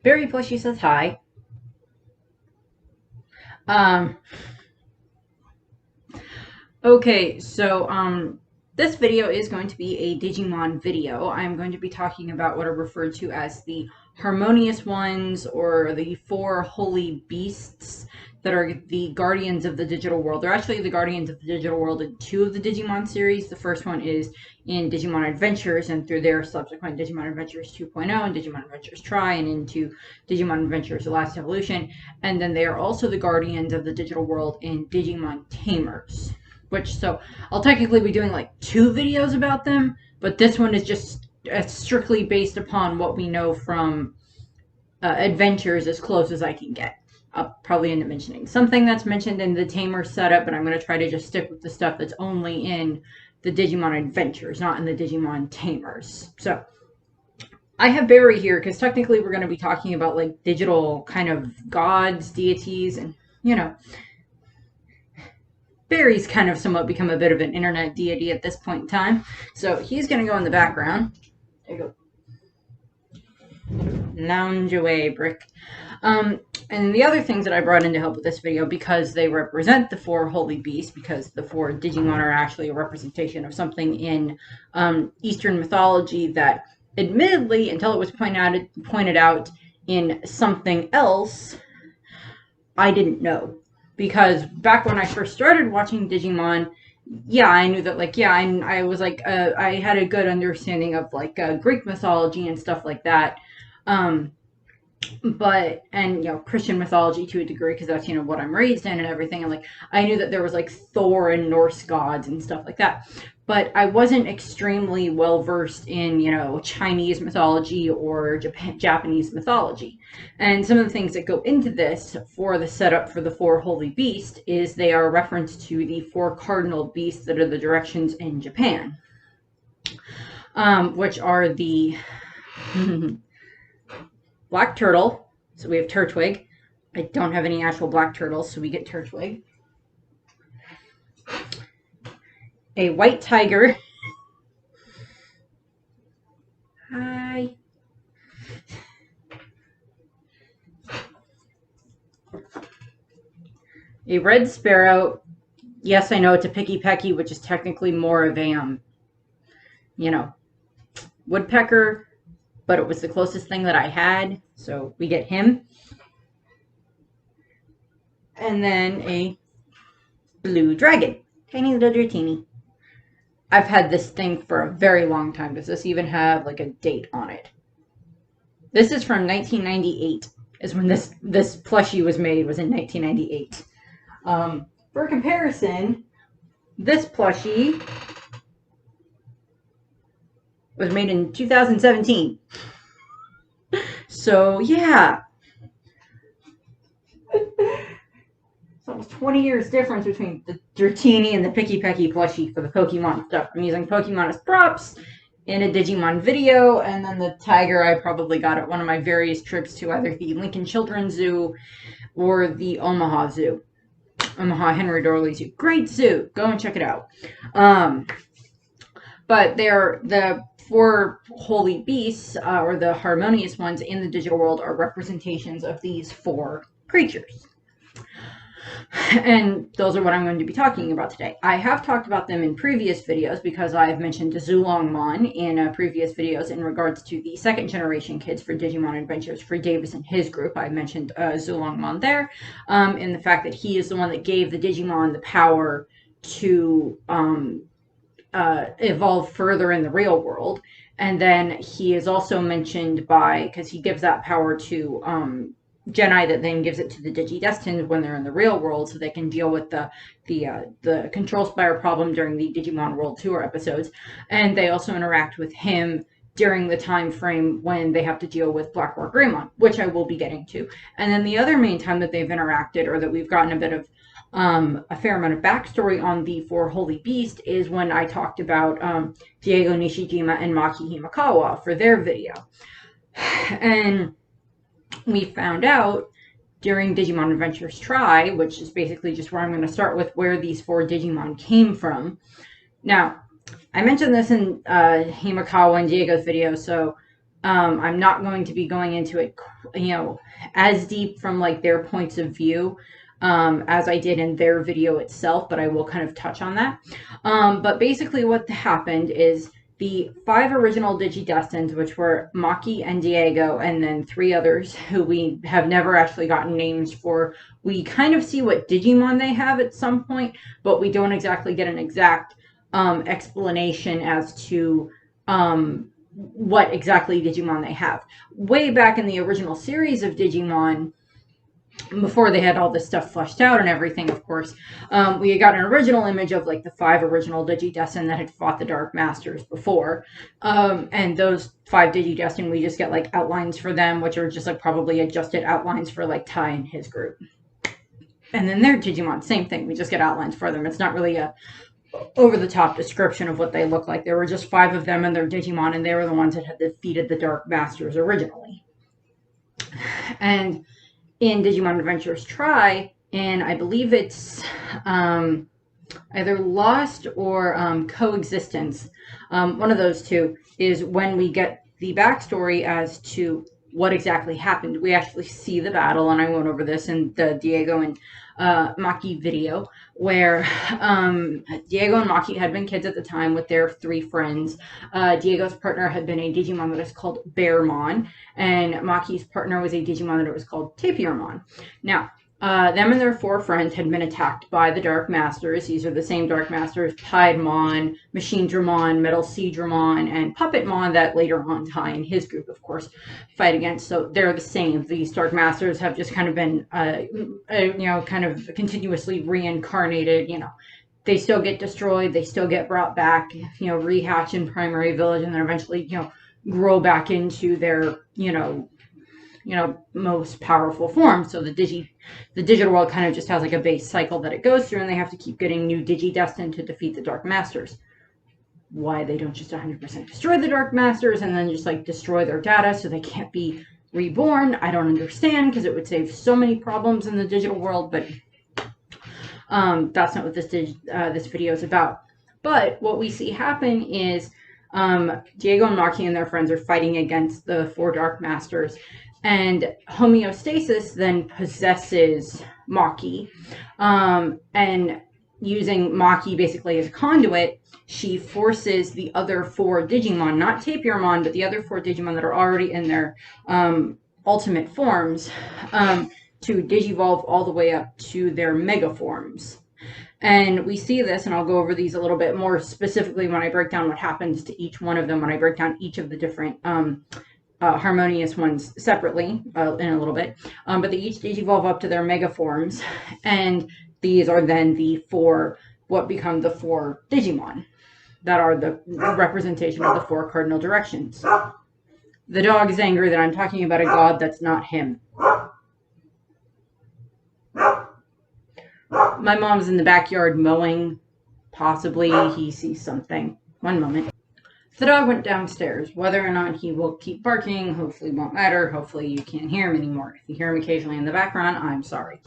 Berry Plushy says hi. Okay, so this video is going to be a Digimon video. I'm going to be talking about what are referred to as the Harmonious Ones, or the four holy beasts that are the guardians of the digital world. They're actually the guardians of the digital world in two of the Digimon series. The first one is in Digimon Adventures, and through their subsequent Digimon Adventures 2.0 and Digimon Adventures Try, and into Digimon Adventures The Last Evolution. And then they are also the guardians of the digital world in Digimon Tamers. So I'll technically be doing like two videos about them, but this one is just strictly based upon what we know from Adventures, as close as I can get. I'll probably end up mentioning something that's mentioned in the Tamer setup, but I'm going to try to just stick with the stuff that's only in the Digimon Adventures, not in the Digimon Tamers. So I have Barry here because technically we're going to be talking about like digital kind of gods, deities, and Barry's kind of somewhat become a bit of an internet deity at this point in time. So he's going to go in the background. There you go. Lounge away, Brick. And the other things that I brought in to help with this video, because they represent the four holy beasts, because the four Digimon are actually a representation of something in Eastern mythology that, admittedly, until it was pointed out in something else, I didn't know. Because back when I first started watching Digimon, I knew that, I was like, I had a good understanding of Greek mythology and stuff like that. But Christian mythology to a degree, because that's what I'm raised in and everything. And I knew that there was Thor and Norse gods and stuff like that, but I wasn't extremely well versed in Chinese mythology or Japanese mythology. And some of the things that go into this for the setup for the four holy beasts is they are a reference to the four cardinal beasts that are the directions in Japan, which are the black turtle. So we have Turtwig. I don't have any actual black turtles, so we get Turtwig. A white tiger. Hi. A red sparrow. Yes, I know it's a picky pecky, which is technically more of a, woodpecker, but it was the closest thing that I had, so we get him. And then a blue dragon. Tiny little Dratini. I've had this thing for a very long time. Does this even have a date on it? This is from 1998, is when this plushie was made, was in 1998. For comparison, this plushie was made in 2017. So, yeah. It's almost 20 years difference between the Dratini and the Picky Pecky plushie for the Pokemon stuff. I'm using Pokemon as props in a Digimon video, and then the tiger I probably got at one of my various trips to either the Lincoln Children's Zoo or the Omaha Zoo. Omaha Henry Dorley Zoo. Great zoo. Go and check it out. But they're the four holy beasts, or the harmonious ones in the digital world, are representations of these four creatures. And those are what I'm going to be talking about today. I have talked about them in previous videos because I've mentioned Zulongmon in previous videos in regards to the second generation kids for Digimon Adventures for Davis and his group. I mentioned Zulongmon there, in the fact that he is the one that gave the Digimon the power to evolve further in the real world. And then he is also mentioned because he gives that power to Jedi, that then gives it to the Digidestined when they're in the real world, so they can deal with the Control Spire problem during the Digimon World Tour episodes. And they also interact with him during the time frame when they have to deal with Black War Greymon, which I will be getting to. And then the other main time that they've interacted, or that we've gotten a bit of a fair amount of backstory on the four holy beast, is when I talked about Diego Nishijima and Maki Himakawa for their video. And we found out during Digimon Adventures Try, which is basically just where I'm going to start with, where these four Digimon came from. Now, I mentioned this in Himakawa and Diego's video, so I'm not going to be going into it, as deep from like their points of view as I did in their video itself, but I will kind of touch on that. But basically what happened is the 5 original Digidestins, which were Maki and Diego, and then 3 others who we have never actually gotten names for. We kind of see what Digimon they have at some point, but we don't exactly get an exact explanation as to what exactly Digimon they have. Way back in the original series of Digimon, before they had all this stuff fleshed out and everything, of course, we had got an original image of like the 5 original Digidestin that had fought the Dark Masters before. And those 5 Digidestin, we just get like outlines for them, which are just like probably adjusted outlines for like Tai and his group. And then their Digimon, same thing. We just get outlines for them. It's not really a over-the-top description of what they look like. There were just 5 of them and their Digimon, and they were the ones that had defeated the Dark Masters originally. And in Digimon Adventures Try, and I believe it's either Lost or Coexistence, one of those two, is when we get the backstory as to what exactly happened. We actually see the battle, and I went over this in the Diego and Maki video, where Diego and Maki had been kids at the time with their 3 friends. Diego's partner had been a Digimon that is called Bearmon, and Maki's partner was a Digimon that was called Tapirmon. Now, them and their 4 friends had been attacked by the Dark Masters. These are the same Dark Masters: Piedmon, Machinedramon, Metal Seedramon, and Puppetmon that later on Tai and his group, of course, fight against. So they're the same. These Dark Masters have just kind of been, kind of continuously reincarnated. They still get destroyed. They still get brought back, rehatch in Primary Village, and then eventually, grow back into their, most powerful form. So the digital world kind of just has like a base cycle that it goes through, and they have to keep getting new Digidestin to defeat the Dark Masters. Why they don't just 100% destroy the Dark Masters and then just like destroy their data so they can't be reborn, I don't understand, because it would save so many problems in the digital world, but that's not what this video is about. But what we see happen is Diego and Maki and their friends are fighting against the 4 Dark Masters, and Homeostasis then possesses Maki, and using Maki basically as a conduit, she forces the other 4 Digimon, not Tapirmon, but the other 4 Digimon that are already in their ultimate forms, to digivolve all the way up to their mega forms. And we see this, and I'll go over these a little bit more specifically when I break down what happens to each one of them, when I break down each of the different Harmonious Ones separately in a little bit. But they each digivolve up to their mega forms, and these are then what become the 4 Digimon that are the representation of the 4 cardinal directions. The dog is angry that I'm talking about a god that's not him. My mom's in the backyard mowing. Possibly he sees something. One moment. The dog went downstairs. Whether or not he will keep barking, hopefully won't matter. Hopefully you can't hear him anymore. If you hear him occasionally in the background, I'm sorry.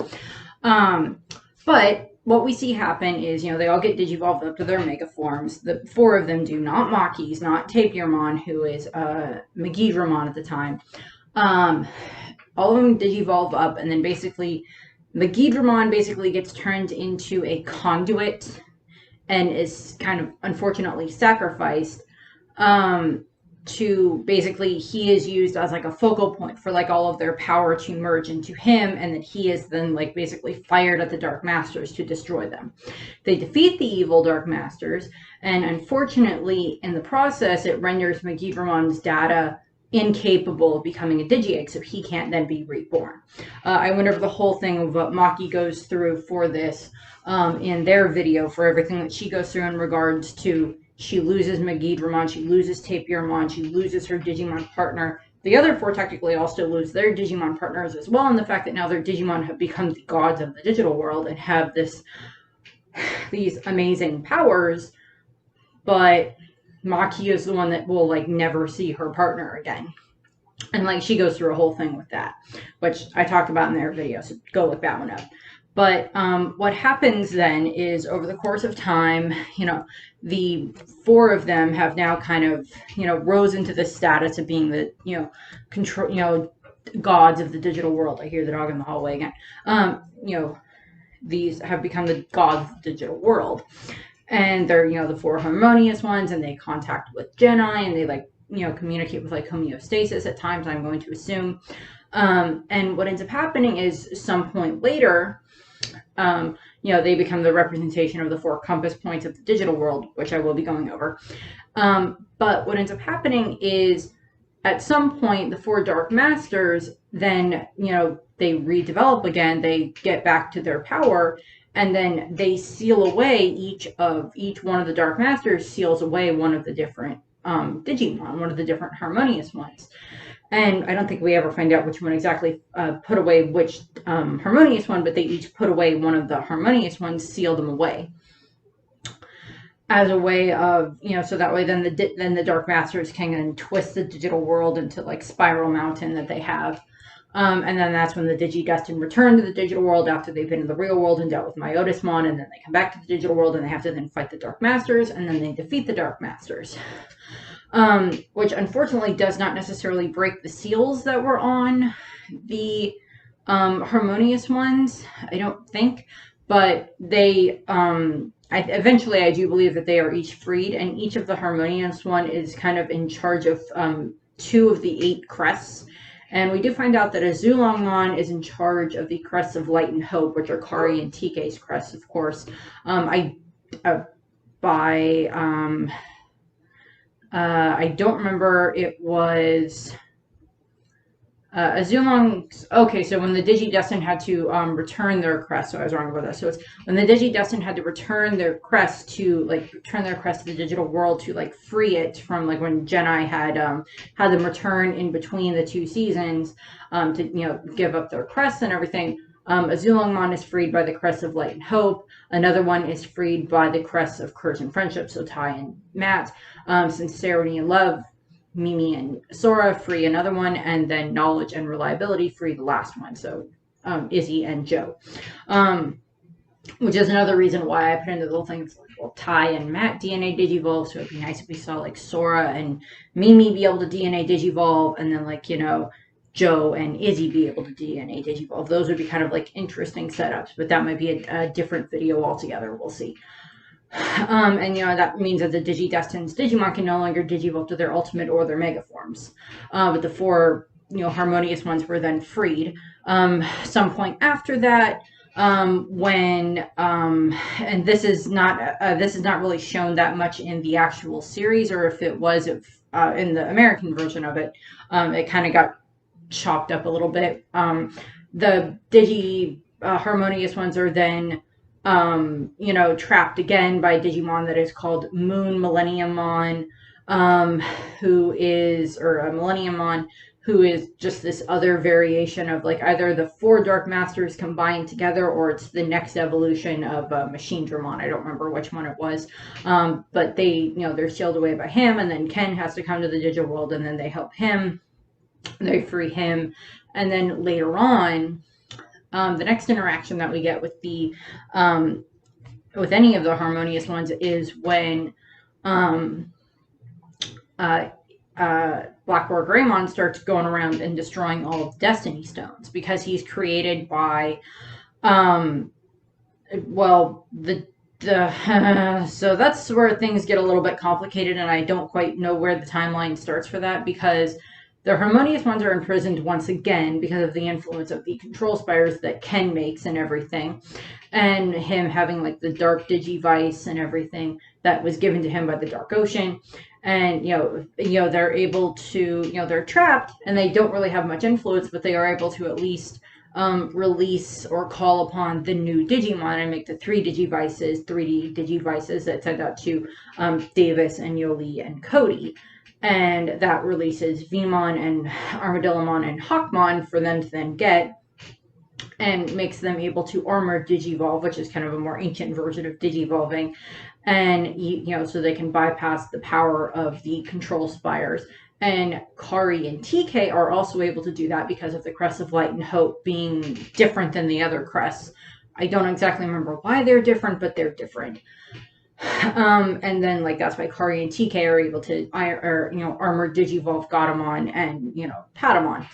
But what we see happen is, they all get digivolved up to their mega forms. The 4 of them do, not Maki's, not Tapirmon, who is Megidramon at the time. All of them digivolve up, and then basically Megidramon basically gets turned into a conduit and is kind of unfortunately sacrificed to basically, he is used as like a focal point for like all of their power to merge into him, and that he is then like basically fired at the Dark Masters to destroy them. They defeat the evil Dark Masters, and unfortunately in the process it renders Megidramon's data incapable of becoming a Digi-Egg, so he can't then be reborn. I went over the whole thing of what Maki goes through for this in their video, for everything that she goes through in regards to, she loses Megidramon, she loses Tapirmon, she loses her Digimon partner. The other 4 technically also lose their Digimon partners as well, and the fact that now their Digimon have become the gods of the digital world and have these amazing powers, but Maki is the one that will like never see her partner again. And like she goes through a whole thing with that, which I talked about in their video, so go look that one up. But what happens then is over the course of time, the four of them have now kind of, rose into the status of being the, control, gods of the digital world. I hear the dog in the hallway again. These have become the gods of the digital world. And they're, the four harmonious ones, and they contact with Jedi, and they communicate with homeostasis at times, I'm going to assume. And what ends up happening is some point later, they become the representation of the four compass points of the digital world, which I will be going over. But what ends up happening is at some point, the four Dark Masters then, they redevelop again, they get back to their power, and then they seal away each one of the Dark Masters seals away one of the different Digimon, one of the different Harmonious Ones. And I don't think we ever find out which one exactly put away which Harmonious One, but they each put away one of the Harmonious Ones, seal them away. As a way of, so that way then the Dark Masters can twist the digital world into Spiral Mountain that they have. And then that's when the Digidestined return to the digital world after they've been in the real world and dealt with Myotismon, and then they come back to the digital world and they have to then fight the Dark Masters, and then they defeat the Dark Masters. Which unfortunately does not necessarily break the seals that were on the Harmonious Ones, I don't think, but they eventually I do believe that they are each freed, and each of the Harmonious One is kind of in charge of 2 of the 8 crests. And we do find out that a Zulongmon is in charge of the crests of Light and Hope, which are Kari and TK's crests, of course. I don't remember, it was a Zulong. Okay, so when the Digidestined had to return their crest, so I was wrong about that. So it's when the Digidestined had to return their crest to the digital world to free it from when Jedi had them return in between the 2 seasons to give up their crests and everything. A Zulongmon is freed by the crest of Light and Hope. Another one is freed by the crests of Courage and Friendship, so Tai and Matt. Sincerity and Love, Mimi and Sora free another one, and then Knowledge and Reliability free the last one, so Izzy and Joe. Which is another reason why I put in the little things Tai and Matt DNA Digivolve, so it'd be nice if we saw Sora and Mimi be able to DNA Digivolve, and then Joe and Izzy be able to DNA Digivolve. Those would be kind of interesting setups, but that might be a different video altogether. We'll see. And that means that the Digidestined's Digimon can no longer Digivolve to their ultimate or their mega forms. But the 4 Harmonious Ones were then freed. Some point after that, when and this is not really shown that much in the actual series, or if it was in the American version of it, it kind of got chopped up a little bit. The Harmonious Ones are then trapped again by Digimon that is called Moon Millenniummon, who is just this other variation of either the 4 Dark Masters combined together, or it's the next evolution of Machine Dramon. I don't remember which one it was, but they're sealed away by him, and then Ken has to come to the digital world, and then they help him, they free him, and then later on, the next interaction that we get with the with any of the Harmonious Ones is when Blackboard Greymon starts going around and destroying all of the Destiny Stones, because he's created by so that's where things get a little bit complicated, and I don't quite know where the timeline starts for that, because the Harmonious Ones are imprisoned once again because of the influence of the control spires that Ken makes and everything, and him having the Dark Digivice and everything that was given to him by the Dark Ocean. And they're able to, they're trapped and they don't really have much influence, but they are able to at least release or call upon the new Digimon and make the 3D Digivices that send out to Davis and Yoli and Cody. And that releases Vmon and Armadillomon and Hawkmon for them to then get, and makes them able to armor Digivolve, which is kind of a more ancient version of Digivolving, and so they can bypass the power of the control spires. And Kari and TK are also able to do that because of the Crest of Light and Hope being different than the other crests. I don't exactly remember why they're different, but they're different. And then like that's why Kari and TK are able to armor digivolve Gatomon and Patamon.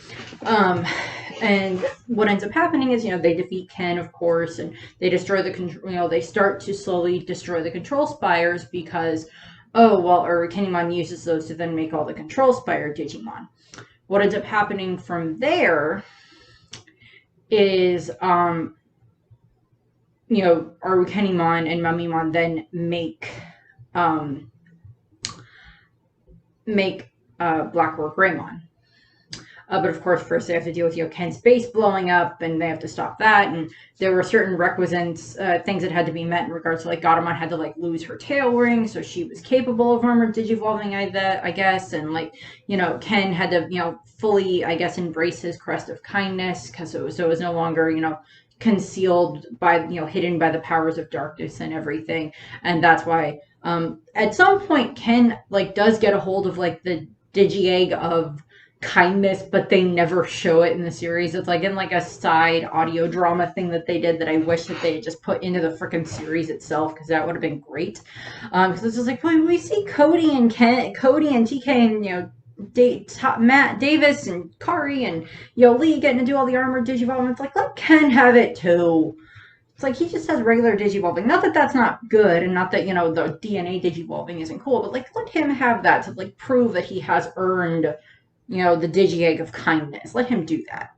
And what ends up happening is they defeat Ken, of course, and they destroy the control. They start to slowly destroy the control spires because Arukenimon uses those to then make all the control spire Digimon. What ends up happening from there is Arukenimon and Mummymon then make Blackroar Greymon. But of course, first they have to deal with Ken's base blowing up, and they have to stop that. And there were certain requisites, things that had to be met in regards to Gatomon had to lose her tail ring, so she was capable of armor digivolving, I guess. And Ken had to fully, I guess, embrace his crest of kindness because it was no longer concealed by hidden by the powers of darkness and everything. And that's why at some point Ken does get a hold of the digi-egg of kindness, but they never show it in the series. It's in a side audio drama thing that they did that I wish that they had just put into the freaking series itself, because that would have been great. Because it's just we see Cody and TK and Matt Davis and Kari and Lee getting to do all the armored digivolving. It's let Ken have it too. It's he just has regular digivolving. Not that that's not good, and not that the DNA digivolving isn't cool, but let him have that to prove that he has earned the digi-egg of kindness. Let him do that.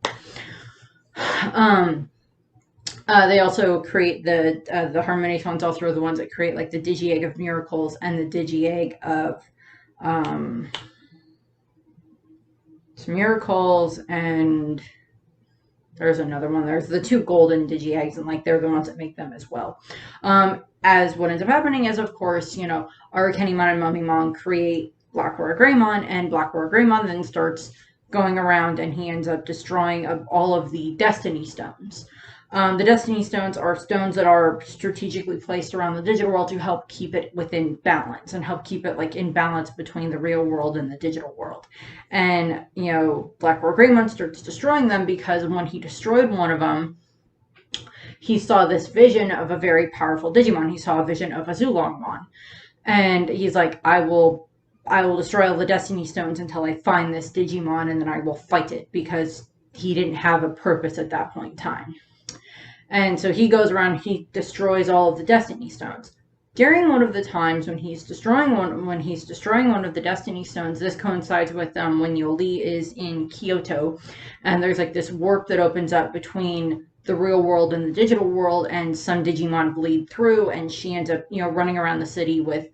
They also create the Harmonious Ones, also the ones that create the digi-egg of miracles and the digi-egg of miracles, and there's another one. There's the 2 golden digi-eggs, and they're the ones that make them as well. As what ends up happening is, of course, Arukenimon and Mummymon create Blackroar Greymon, and Blackroar Greymon then starts going around, and he ends up destroying all of the Destiny Stones. The Destiny Stones are stones that are strategically placed around the digital world to help keep it within balance and help keep it in balance between the real world and the digital world. And Blackroar Greymon starts destroying them because when he destroyed one of them, he saw this vision of a very powerful Digimon. He saw a vision of a Zulongmon, and he's I will destroy all the Destiny Stones until I find this Digimon, and then I will fight it, because he didn't have a purpose at that point in time. And so he goes around, he destroys all of the Destiny Stones. During one of the times when he's destroying one of the Destiny Stones, this coincides with when Yoli is in Kyoto, and there's this warp that opens up between the real world and the digital world, and some Digimon bleed through, and she ends up running around the city with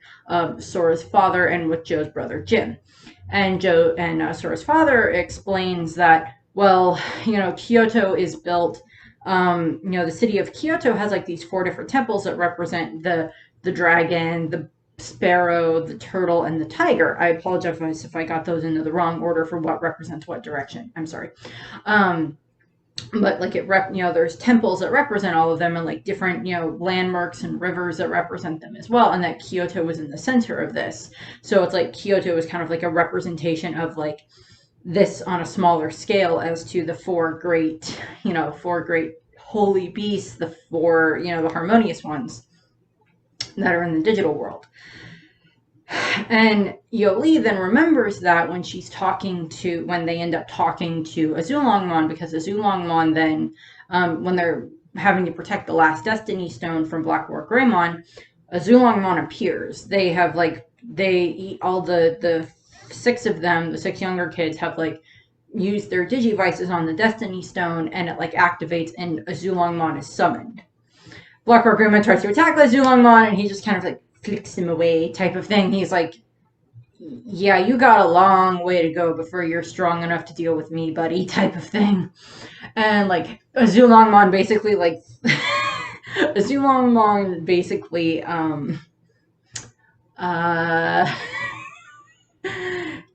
Sora's father and with Joe's brother Jim. And Sora's father explains that Kyoto is built, the city of Kyoto has these 4 different temples that represent the dragon, the sparrow, the turtle, and the tiger. I apologize if I got those into the wrong order for what represents what direction. I'm sorry. But there's temples that represent all of them, and different landmarks and rivers that represent them as well, and that Kyoto was in the center of this. So it's Kyoto is kind of a representation of this on a smaller scale as to the 4 great holy beasts, the 4 the Harmonious Ones that are in the digital world. And Yoli then remembers that when they end up talking to a Zulongmon, because the Zulongmon then, when they're having to protect the last Destiny Stone from Blackroar Greymon, a Zulongmon appears. They have they eat all the 6 of them, the 6 younger kids have used their Digivices on the Destiny Stone, and it activates, and a Zulongmon is summoned. Blackroar Greymon tries to attack the Zulongmon, and he just kind of flicks him away type of thing. He's yeah, you got a long way to go before you're strong enough to deal with me, buddy, type of thing. And a Zulongmon basically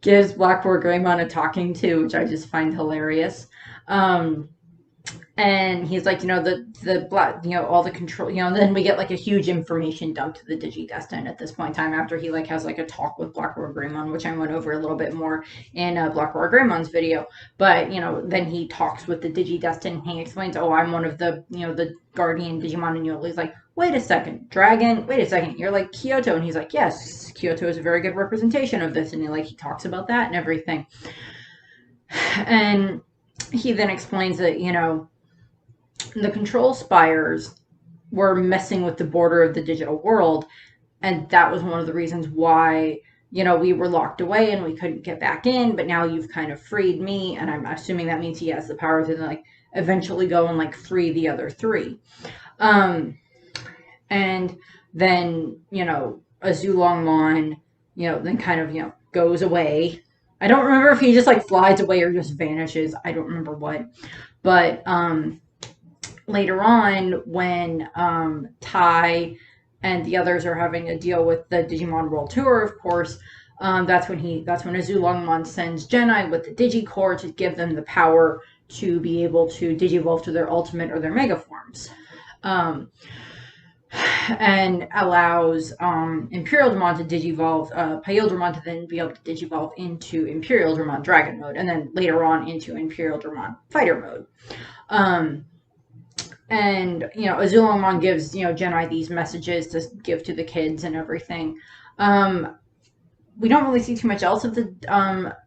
gives Blackroar Greymon a talking to, which I just find hilarious. And And he's like, the black, all the control, and then we get like a huge information dump to the Digidestin at this point in time after he like has like a talk with Blackroar Greymon, which I went over a little bit more in Blackroar Greymon's video. But, then he talks with the Digidestin and he explains, oh, I'm one of the, the guardian Digimon. And he's like, wait a second, Dragon, wait a second, you're like Kyoto. And he's like, yes, Kyoto is a very good representation of this. And he talks about that and everything. And he then explains that, the control spires were messing with the border of the digital world, and that was one of the reasons why we were locked away and we couldn't get back in. But now you've kind of freed me, and I'm assuming that means he has the power to like eventually go and like free the other three. And then a Zulongmon then kind of goes away. I don't remember if he just like flies away or just vanishes. I don't remember what, but later on, when Tai and the others are having to deal with the Digimon World Tour, of course, that's when a Zulongmon sends Genai with the Digicore to give them the power to be able to digivolve to their ultimate or their mega forms. And allows Imperialdramon to digivolve, Pyldramon to then be able to digivolve into Imperialdramon Dragon mode, and then later on into Imperialdramon Fighter mode. And, a Zulongmon gives, Genai these messages to give to the kids and everything. We don't really see too much else of the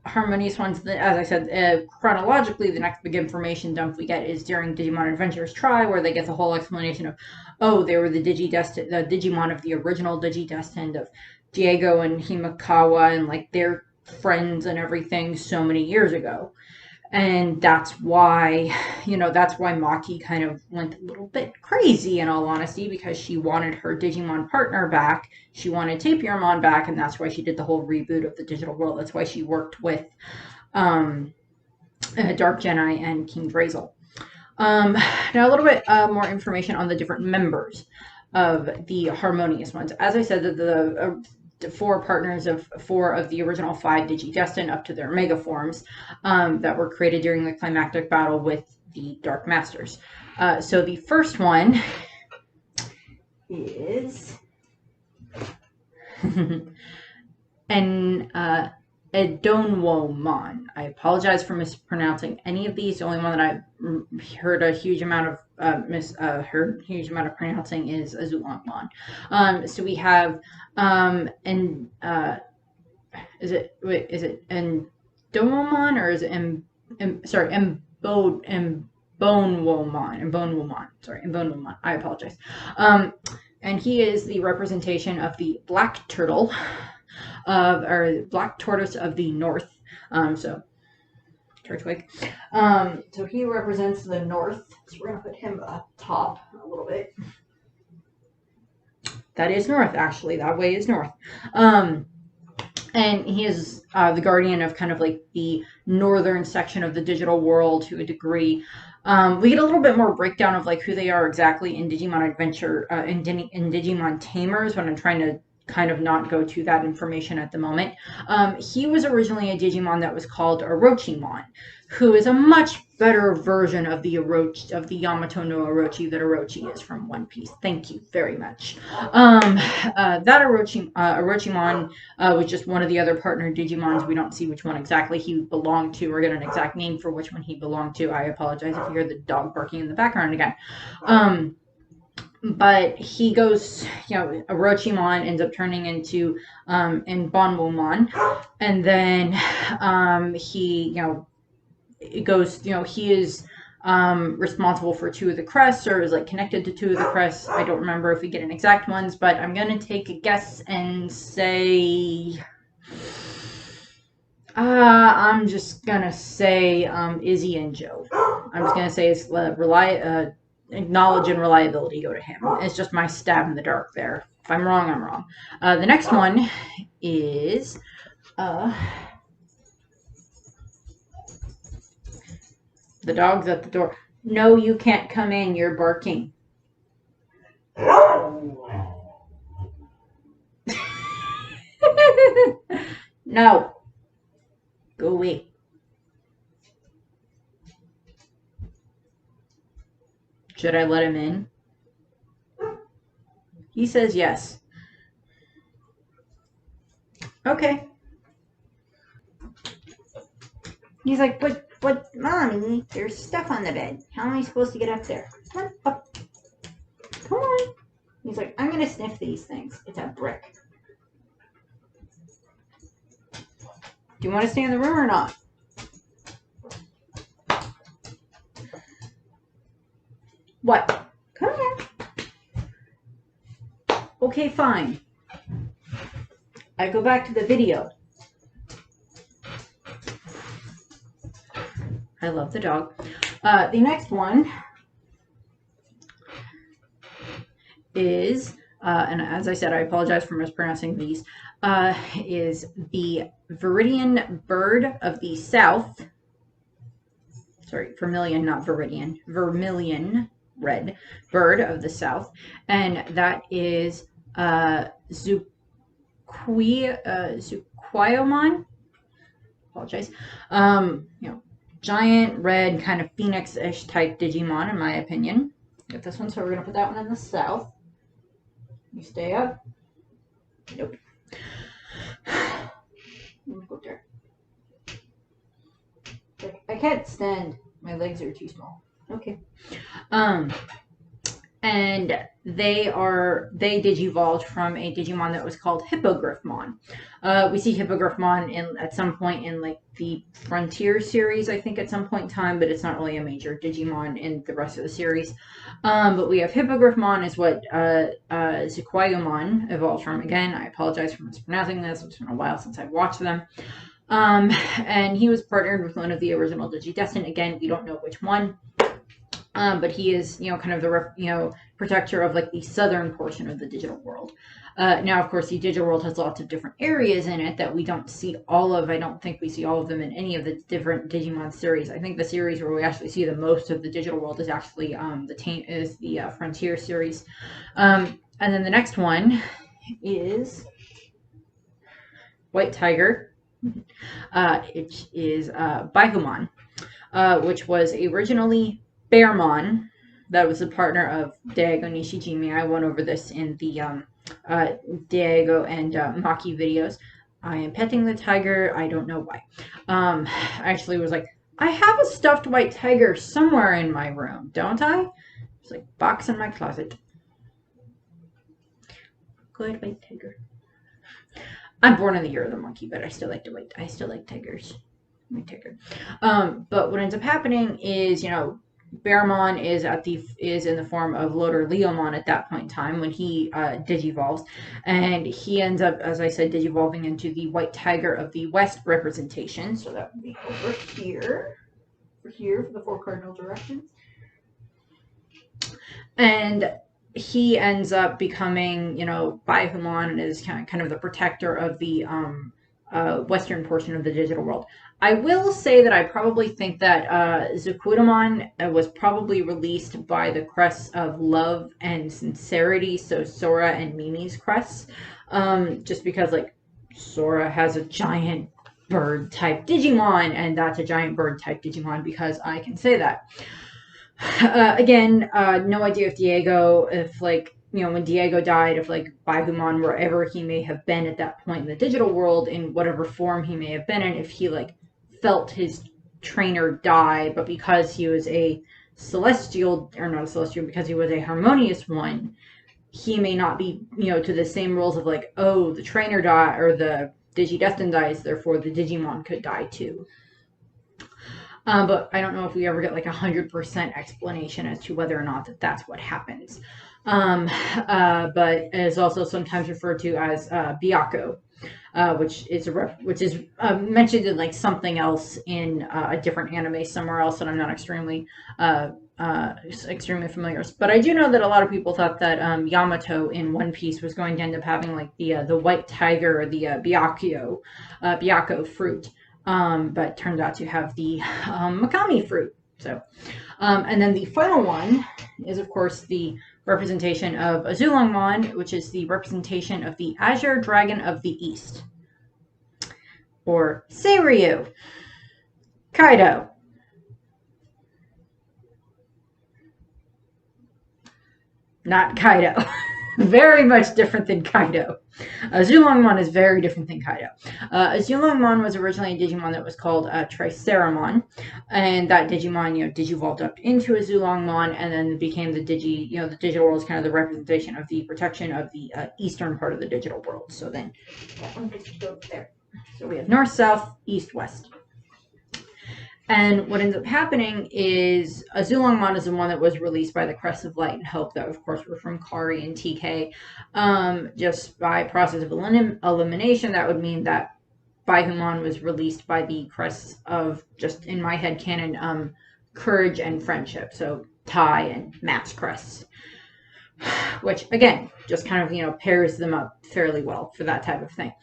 Harmonious Ones. As I said, chronologically, the next big information dump we get is during Digimon Adventures Try, where they get the whole explanation of, oh, they were the Digimon of the original Digidestined of Diego and Himekawa and, like, their friends and everything so many years ago. And that's why Maki kind of went a little bit crazy, in all honesty, because she wanted her Digimon partner back. She wanted Tapirmon back, and that's why she did the whole reboot of the digital world. That's why she worked with Dark Genai and King Drazel. Now, a little bit more information on the different members of the Harmonious Ones. As I said, the four partners of four of the original 5 Digidestined up to their mega forms that were created during the climactic battle with the Dark Masters. So the first one is Edonwomon. I apologize for mispronouncing any of these. The only one that I've heard a huge amount of pronouncing is Zulongmon. So we have is it Endomomon or is it Embonwomon. I apologize. And he is the representation of the black turtle or black tortoise of the north. So Turtwig. So he represents the north. So we're gonna put him up top a little bit. That is north, actually. That way is north. And he is the guardian of kind of like the northern section of the digital world to a degree. We get a little bit more breakdown of like who they are exactly in Digimon Adventure, in Digimon Tamers, when I'm trying to kind of not go to that information at the moment. He was originally a Digimon that was called Orochimon, who is a much better version of the Yamato no Orochi that Orochi is from One Piece. Thank you very much. That Orochimon was just one of the other partner Digimons. We don't see which one exactly he belonged to or get an exact name for which one he belonged to. I apologize if you hear the dog barking in the background again. But he goes, Orochimon ends up turning into Enbonwomon, and then he, it goes, he is responsible for 2 of the crests, or is like connected to 2 of the crests. I don't remember if we get an exact ones, but I'm gonna take a guess and say, I'm just gonna say Izzy and Joe. I'm just gonna say it's knowledge and reliability go to him. It's just my stab in the dark there. If I'm wrong, I'm wrong. The next one is the dog's at the door. No, you can't come in. You're barking. No. Go away. Should I let him in? He says yes. Okay. He's like, but, Mommy, there's stuff on the bed. How am I supposed to get up there? Come on, up. Come on. He's like, I'm going to sniff these things. It's a brick. Do you want to stay in the room or not? What? Come here. Okay, fine. I go back to the video. I love the dog. The next one is, and as I said, I apologize for mispronouncing these, is the Viridian bird of the south. Sorry, vermilion, not viridian. Vermilion red bird of the south. And that is Zukudemon. Apologize. Giant red kind of phoenix-ish type Digimon, in my opinion. Get this one, so we're gonna put that one in the south. You stay up. Nope. Go there. I can't stand. My legs are too small. Okay. And they digivolved from a Digimon that was called Hippogriffmon. We see Hippogriffmon at some point in like the Frontier series, I think at some point in time, but it's not really a major Digimon in the rest of the series. But we have Hippogriffmon is what Zukudemon evolved from. Again, I apologize for mispronouncing this. It's been a while since I've watched them. And he was partnered with one of the original Digidestined. Again, we don't know which one. But he is, kind of the, protector of like the southern portion of the digital world. Now, of course, the digital world has lots of different areas in it that we don't see all of. I don't think we see all of them in any of the different Digimon series. I think the series where we actually see the most of the digital world is actually the Frontier series. And then the next one is White Tiger. It is Baihumon, which was originally Bearmon. That was a partner of Diego Nishijimi. I went over this in the Diego and Maki videos. I am petting the tiger. I don't know why. I actually was like, I have a stuffed white tiger somewhere in my room, don't I? It's like box in my closet. Good white tiger. I'm born in the year of the monkey, but I still like tigers. White tiger. But what ends up happening is, Bearmon is in the form of Loader Leomon at that point in time when he digivolves, and he ends up, as I said, digivolving into the White Tiger of the West representation. So that would be over here for the four cardinal directions, and he ends up becoming, Baihumon, and is kind of the protector of the western portion of the digital world. I will say that I probably think that Zukudemon was probably released by the crests of Love and Sincerity, so Sora and Mimi's crests, just because like Sora has a giant bird type Digimon, and that's a giant bird type Digimon because I can say that. Again, no idea if when Diego died, if like Baihumon, wherever he may have been at that point in the digital world, in whatever form he may have been in, if he like felt his trainer die, but because he was a because he was a harmonious one, he may not be, to the same rules of like, oh, the trainer died or the Digidestined dies, therefore the Digimon could die too. But I don't know if we ever get like 100% explanation as to whether or not that's what happens. But it is also sometimes referred to as Byakko, which is mentioned in like something else in a different anime somewhere else that I'm not extremely familiar with. But I do know that a lot of people thought that Yamato in One Piece was going to end up having like the white tiger or the Byakko fruit, but turned out to have the Makami fruit. So, and then the final one is, of course, the representation of Zulongmon, which is the representation of the Azure Dragon of the East, or Seiryu Kaido. not Kaido. Very much different than Kaido. Zulongmon is very different than Kaido. Zulongmon was originally a Digimon that was called Triceramon, and that Digimon, digivolved up into a Zulongmon, and then became the the digital world is kind of the representation of the protection of the eastern part of the digital world. So then, go there. So we have north, south, east, west. And what ends up happening is Zulongmon is the one that was released by the Crest of Light and Hope that, of course, were from Kari and TK. Just by process of elimination, that would mean that Baihumon was released by the Crests of, just in my head canon, Courage and Friendship. So Tai and Matt's Crests. Which, again, just kind of, pairs them up fairly well for that type of thing.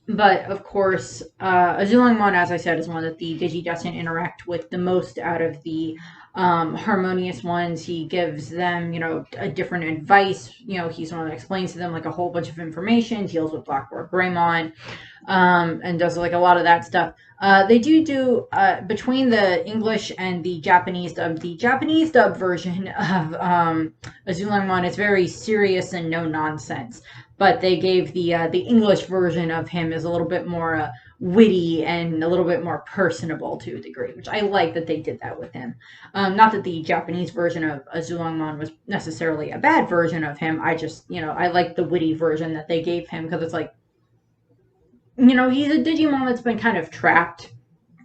But, of course, Zulongmon, as I said, is one that the Digidestined interact with the most out of the Harmonious Ones. He gives them, a different advice. He's the one that explains to them, like, a whole bunch of information, deals with Blackboard Greymon, and does, like, a lot of that stuff. They do, between the English and the Japanese dub version of Zulongmon is very serious and no nonsense. But they gave the English version of him is a little bit more witty and a little bit more personable to a degree, which I like that they did that with him. Not that the Japanese version of Zulongmon was necessarily a bad version of him. I just, I like the witty version that they gave him because it's like, he's a Digimon that's been kind of trapped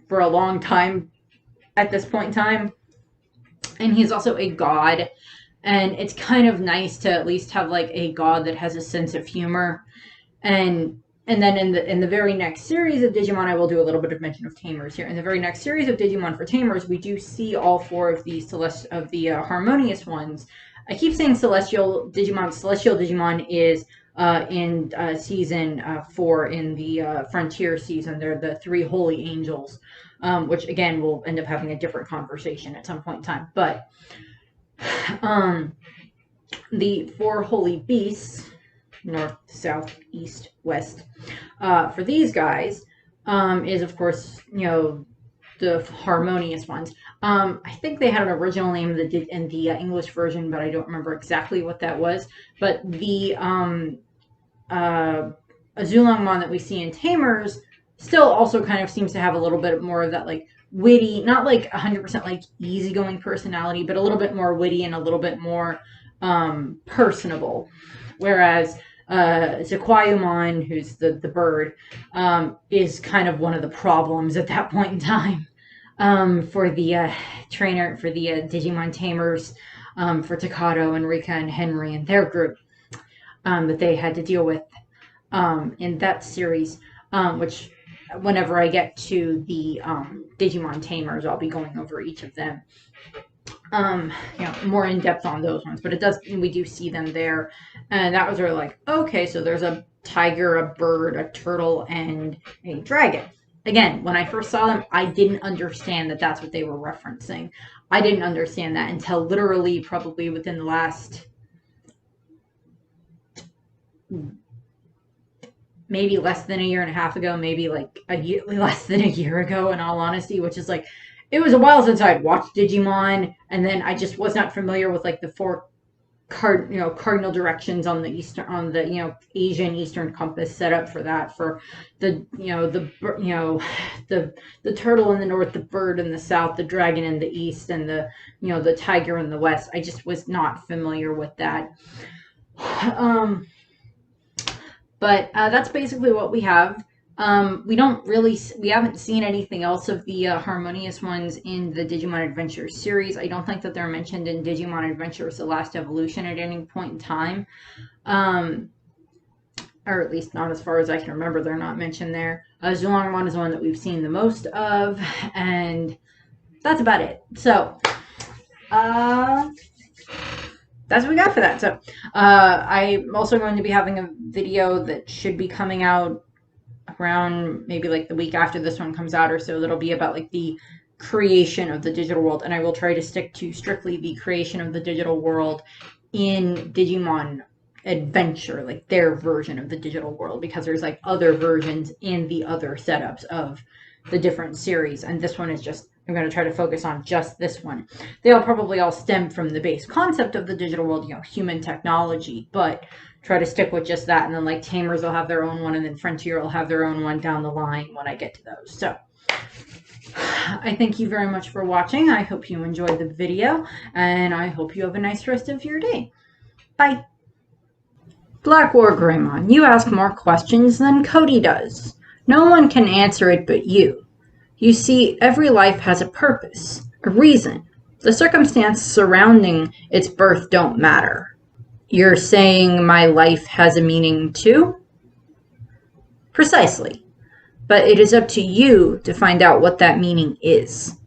for a long time at this point in time. And he's also a god. And it's kind of nice to at least have like a god that has a sense of humor. And then in the very next series of Digimon, I will do a little bit of mention of Tamers here. In the very next series of Digimon for Tamers, we do see all four of the Harmonious Ones. I keep saying Celestial Digimon. Celestial Digimon is in season 4 in the Frontier season. They're the 3 holy angels, which again we'll end up having a different conversation at some point in time. But the 4 holy beasts, north, south, east, west, for these guys is of course the Harmonious Ones. I think they had an original name in the English version, but I don't remember exactly what that was. But the Zulongmon that we see in Tamers still also kind of seems to have a little bit more of that like witty, not like 100% like easygoing personality, but a little bit more witty and a little bit more personable. Whereas Zukudemon, who's the bird, is kind of one of the problems at that point in time for the trainer, for the Digimon Tamers, for Takato and Rika and Henry and their group that they had to deal with in that series, which whenever I get to the Digimon Tamers, I'll be going over each of them. More in depth on those ones, but we do see them there, and that was really like, okay, so there's a tiger, a bird, a turtle, and a dragon. Again, when I first saw them, I didn't understand that that's what they were referencing. I didn't understand that until literally probably within the last maybe less than a year and a half ago, maybe like less than a year ago, in all honesty, which is like, it was a while since I'd watched Digimon, and then I just was not familiar with like the 4 cardinal directions on the Asian Eastern compass set up for that, for the the turtle in the north, the bird in the south, the dragon in the east, and the tiger in the west. I just was not familiar with that. But that's basically what we have. We haven't seen anything else of the Harmonious Ones in the Digimon Adventure series. I don't think that they're mentioned in Digimon Adventures: The Last Evolution at any point in time. Or at least not as far as I can remember, they're not mentioned there. Zulongmon is the one that we've seen the most of, and that's about it. So, that's what we got for that. So, I'm also going to be having a video that should be coming out around maybe like the week after this one comes out or so. That'll be about like the creation of the digital world, and I will try to stick to strictly the creation of the digital world in Digimon Adventure, like their version of the digital world, because there's like other versions in the other setups of the different series, and this one is just I'm going to try to focus on just this one. They'll probably all stem from the base concept of the digital world, human technology, but try to stick with just that. And then like Tamers will have their own one, and then Frontier will have their own one down the line when I get to those. So I thank you very much for watching. I hope you enjoyed the video, and I hope you have a nice rest of your day. Bye. Black Wargreymon, you ask more questions than Cody does. No one can answer it but you. You see, every life has a purpose, a reason. The circumstance surrounding its birth don't matter. You're saying my life has a meaning too? Precisely. But it is up to you to find out what that meaning is.